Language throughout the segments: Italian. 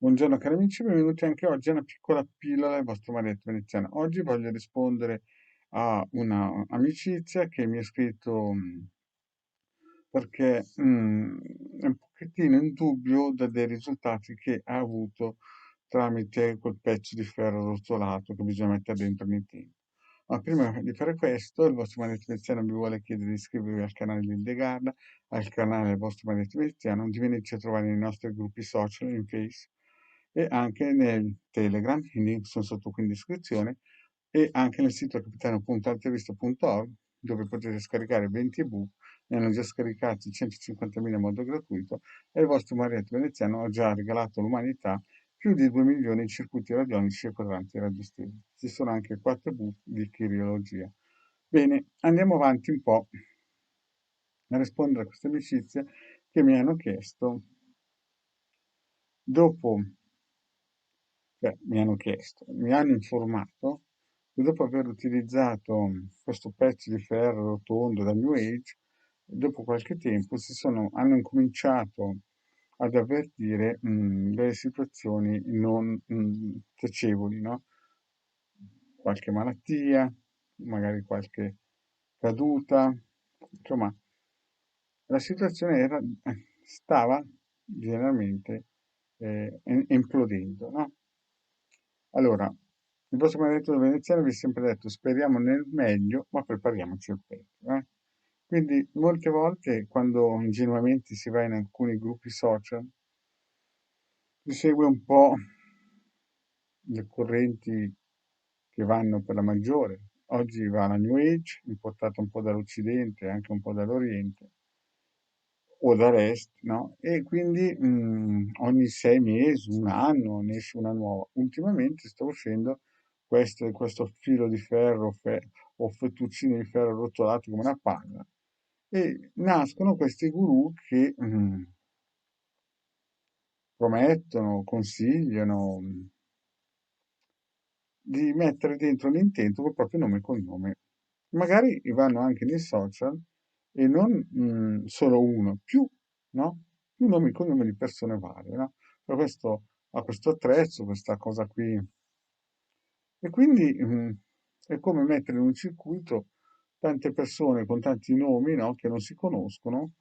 Buongiorno cari amici, benvenuti anche oggi a una piccola pillola del vostro Marietto Veneziano. Oggi voglio rispondere a una amicizia che mi ha scritto perché è un pochettino in dubbio dei risultati che ha avuto tramite quel pezzo di ferro rotolato che bisogna mettere dentro ogni tempo. Ma prima di fare questo, il vostro Marietto Veneziano vi vuole chiedere di iscrivervi al canale di Ildegarda, al canale del vostro Marietto Veneziano, di venirci a trovare nei nostri gruppi social, in Face e anche nel Telegram, i link sono sotto qui in descrizione, e anche nel sito capitano.altavista.org dove potete scaricare 20 ebook, ne hanno già scaricati 150.000 in modo gratuito e il vostro Marietto Veneziano ha già regalato all'umanità più di 2 milioni di circuiti radionici e quadranti radiostesi. Ci sono anche 4 ebook di chirologia. Bene, andiamo avanti un po' a rispondere a queste amicizie che mi hanno chiesto dopo mi hanno informato che dopo aver utilizzato questo pezzo di ferro rotondo da New Age, dopo qualche tempo hanno incominciato ad avvertire delle situazioni non piacevoli, no? Qualche malattia, magari qualche caduta, insomma, la situazione stava generalmente implodendo, no? Allora, il vostro maledetto veneziano vi ha sempre detto speriamo nel meglio, ma prepariamoci al peggio, eh? Quindi molte volte quando ingenuamente si va in alcuni gruppi social, si segue un po' le correnti che vanno per la maggiore. Oggi va la New Age, importata un po' dall'Occidente e anche un po' dall'Oriente, o dall'Est, no? E quindi ogni 6 mesi, un anno, ne esce una nuova. Ultimamente sta uscendo questo filo di ferro o fettuccine di ferro rotolato come una palla e nascono questi guru che promettono, consigliano di mettere dentro l'intento col proprio nome e cognome. Magari vanno anche nei social e non solo uno, più, no? Più nomi e cognomi di persone varie, no? Per questo ha questo attrezzo, questa cosa qui. E quindi è come mettere in un circuito tante persone con tanti nomi, no? Che non si conoscono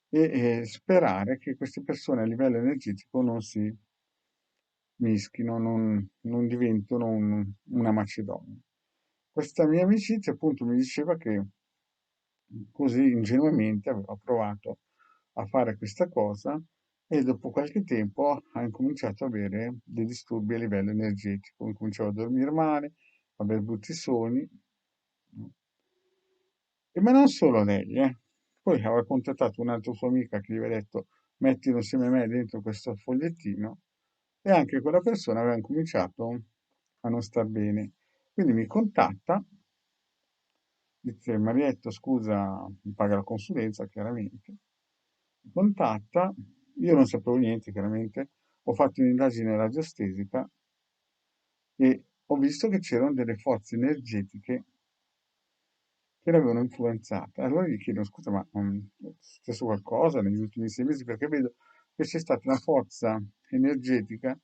e sperare che queste persone a livello energetico non si mischino, non diventino una Macedonia. Questa mia amicizia appunto mi diceva che così ingenuamente aveva provato a fare questa cosa e dopo qualche tempo ha incominciato ad avere dei disturbi a livello energetico, incominciava a dormire male, a avere brutti sogni, no? Ma non solo lei, eh. Poi aveva contattato un'altra sua amica che gli aveva detto mettilo insieme a me dentro questo fogliettino e anche quella persona aveva cominciato a non star bene. Quindi mi contatta, dice Marietto, scusa, mi paga la consulenza chiaramente, mi contatta, io non sapevo niente chiaramente, ho fatto un'indagine radiostesica e ho visto che c'erano delle forze energetiche che l'avevano influenzata. Allora gli chiedo, scusa, ma è successo qualcosa negli ultimi 6 mesi? Perché vedo che c'è stata una forza energetica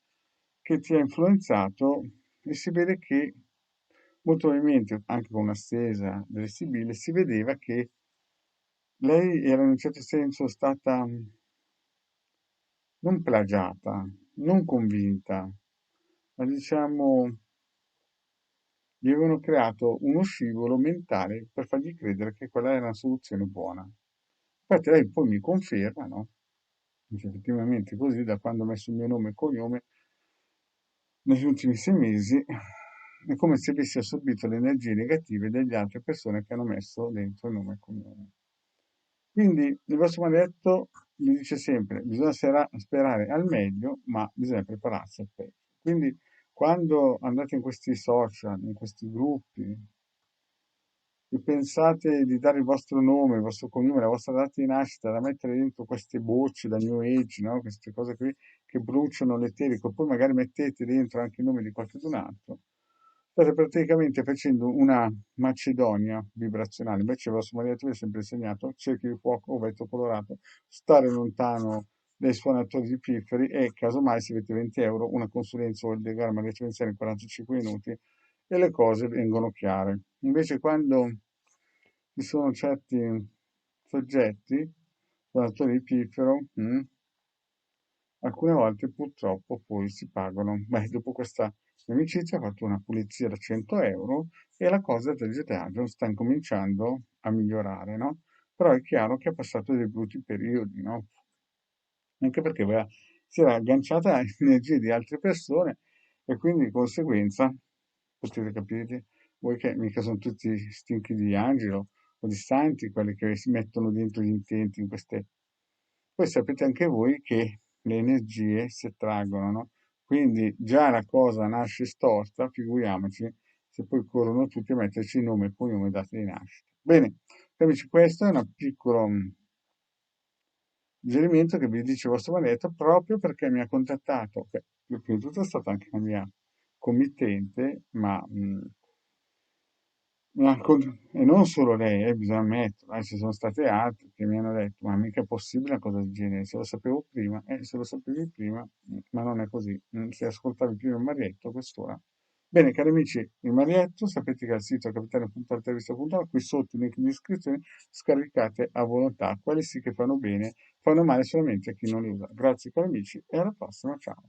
che ti ha influenzato e si vede che molto probabilmente, anche con una stesa delle sibille, si vedeva che lei era in un certo senso stata non plagiata, non convinta, ma diciamo gli avevano creato uno scivolo mentale per fargli credere che quella era una soluzione buona. Infatti lei poi mi conferma, no? Dice effettivamente così, da quando ho messo il mio nome e cognome, negli ultimi 6 mesi, è come se avessi assorbito le energie negative delle altre persone che hanno messo dentro il nome e cognome. Quindi il vostro maledetto mi dice sempre, bisogna sperare al meglio, ma bisogna prepararsi al peggio. Quindi quando andate in questi social, in questi gruppi, e pensate di dare il vostro nome, il vostro cognome, la vostra data di nascita, da mettere dentro queste bocce da New Age, no? Queste cose qui che bruciano l'eterico, poi magari mettete dentro anche il nome di qualcun altro, state praticamente facendo una Macedonia vibrazionale. Invece il vostro maritro vi ha sempre insegnato, cerchi di fuoco, vetro colorato, stare lontano dai suonatori di pifferi e casomai se avete 20 euro una consulenza o il diagramma differenziale in 45 minuti e le cose vengono chiare. Invece quando ci sono certi soggetti, suonatori di piffero, alcune volte purtroppo poi si pagano. Beh, dopo questa amicizia ho fatto una pulizia da 100 euro e la cosa del disagio sta incominciando a migliorare, no? Però è chiaro che ha passato dei brutti periodi, no? Anche perché si era agganciata a energie di altre persone e quindi di conseguenza, potete capire, voi che mica sono tutti stinchi di angelo o di santi quelli che si mettono dentro gli intenti in queste. Poi sapete anche voi che le energie si attraggono, no? Quindi già la cosa nasce storta, figuriamoci se poi corrono tutti a metterci nome, cognome e data di nascita. Bene, amici, questo è un piccolo suggerimento che vi dicevo a detto proprio perché mi ha contattato, beh, prima di tutto è stata anche la mia committente, ma e non solo lei, bisogna ammetterlo, ci sono state altre che mi hanno detto, ma mica è possibile una cosa del genere, se lo sapevo prima, se lo sapevi prima, ma non è così, se ascoltavi prima il Marietto, a quest'ora. Bene, cari amici, il Marietto, sapete che al sito capitale.altervista.com, qui sotto il link di iscrizione, scaricate a volontà, quelli sì che fanno bene, fanno male solamente a chi non li usa. Grazie cari amici e alla prossima, ciao.